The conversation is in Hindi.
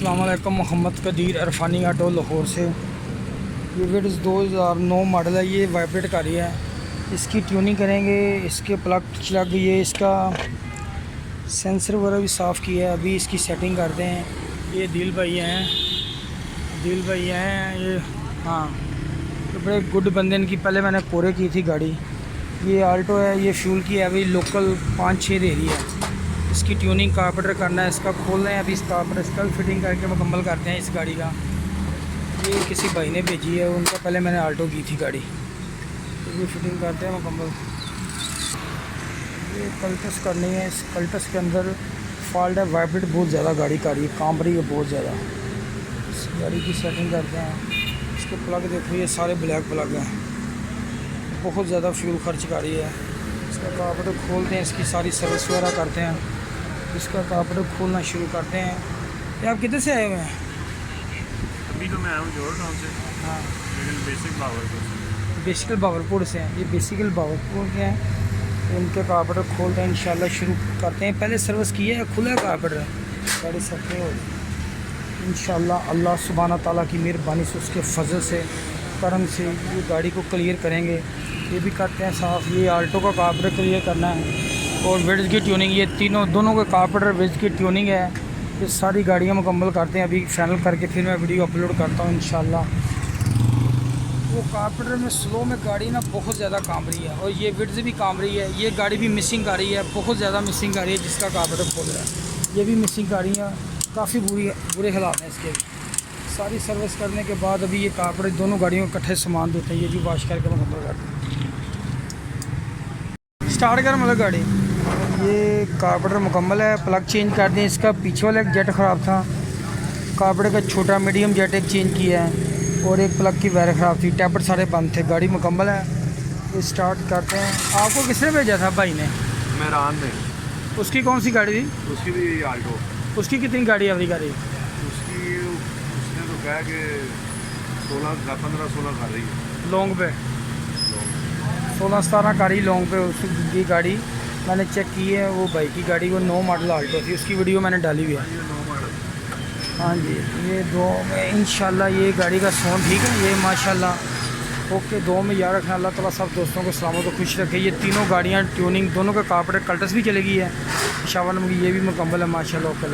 अस्सलाम वालेकुम। मोहम्मद कदीर अरफानी ऑटो लाहौर से। ये विड्स 2009 मॉडल है। ये वाइब्रेट कर रही है, इसकी ट्यूनिंग करेंगे। इसके प्लग ये इसका सेंसर वगैरह भी साफ़ किया है, अभी इसकी सेटिंग करते हैं। ये दिल भैया हैं ये। हाँ, तो बड़े गुड बंदे। इनकी पहले मैंने कोरे की थी गाड़ी। ये आल्टो है, ये फ्यूल की है, अभी लोकल 5-6 दे रही है। इसकी ट्यूनिंग कारपेंटर करना है, इसका खोल रहे हैं अभी। इसका इसका फिटिंग करके मुकम्मल करते हैं इस गाड़ी का। ये किसी भाई ने भेजी है, उनका पहले मैंने आल्टो की थी गाड़ी, तो ये फिटिंग करते हैं मुकम्मल। ये कल्टस करनी है। इस कल्टस के अंदर फॉल्ट है, वाइब्रेट बहुत ज़्यादा गाड़ी कर रही है, काम रही है बहुत ज़्यादा। इस गाड़ी की सेटिंग करते हैं। इसके प्लग देखो, ये सारे ब्लैक प्लग हैं, बहुत ज़्यादा फ्यूल खर्च कर रही है। इसका कार्पेट खोलते हैं, इसकी सारी सर्विस वगैरह करते हैं। इसका कार्पेट खोलना शुरू करते हैं। ये आप किधर से आए हुए हैं? अभी तो मैं आया हूँ जोर टाउन से। हाँ, लेकिन बेसिकल बावरपुर से हैं। ये बेसिकल बावरपुर के हैं। इनके कार्पेट खोलते हैं, इंशाल्लाह शुरू करते हैं। पहले सर्विस की है, खुला कार्पेट गाड़ी सफे हो इंशाल्लाह। अल्लाह सुब्हाना ताला की मेहरबानी से, उसके फजल से, करम से ये गाड़ी को क्लियर करेंगे। ये भी करते हैं साफ़। ये आल्टो का कार्पेट क्लियर करना है और विड्स की ट्यूनिंग। ये दोनों के कार्पेटर विड्स की ट्यूनिंग है। ये सारी गाड़ियाँ मुकम्मल करते हैं, अभी फाइनल करके फिर मैं वीडियो अपलोड करता हूँ इंशाल्लाह। वो कार्पेटर में स्लो में गाड़ी ना बहुत ज़्यादा काम रही है, और ये विड्स भी काम रही है। ये गाड़ी भी मिसिंग आ रही है, बहुत ज़्यादा मिसिंग आ रही है। जिसका कार्पेटर खोल रहा है ये भी मिसिंग आ रही है, काफ़ी बुरे हालात हैं इसके। सारी सर्विस करने के बाद अभी ये कार्पेटर दोनों गाड़ियों को इकट्ठे सामान देते हैं। ये भी वॉश करके मुकम्मल करते हैं। स्टार्ट कर मतलब गाड़ी। ये कार्पेटर मुकम्मल है, प्लग चेंज कर दें। इसका पीछे वाला एक जेट ख़राब था, कार्पेटर का छोटा मीडियम जेट एक चेंज किया है, और एक प्लग की वायर ख़राब थी। टैपर सारे बंद थे। गाड़ी मुकम्मल है। ये स्टार्ट करते हैं। आपको किसने भेजा था भाई ने? मेहरान ने। उसकी कौन सी गाड़ी थी? उसकी भी आल्टो। उसकी कितनी गाड़ी है अभी गाड़ी? उसकी उसने तो कहा कि 15-16 कर रही है लॉन्ग पे। 16-17 कर रही लॉन्ग पे उसकी गाड़ी। मैंने चेक की है, वो भाई की गाड़ी, वो 9 मॉडल आल्टो थी। उसकी वीडियो मैंने डाली हुई है। ये 9 मॉडल। हाँ जी, ये 2 में इंशाल्लाह ये गाड़ी का साउंड ठीक है। ये माशाल्लाह ओके। 2 में याद रखना। अल्लाह ताला सब दोस्तों को सलामत और खुश रखे। ये तीनों गाड़ियाँ ट्यूनिंग, दोनों का कार्पेट कल्टस भी चलेगी है। शाबाश, ये भी मुकम्मल है माशाल्लाह। ओके।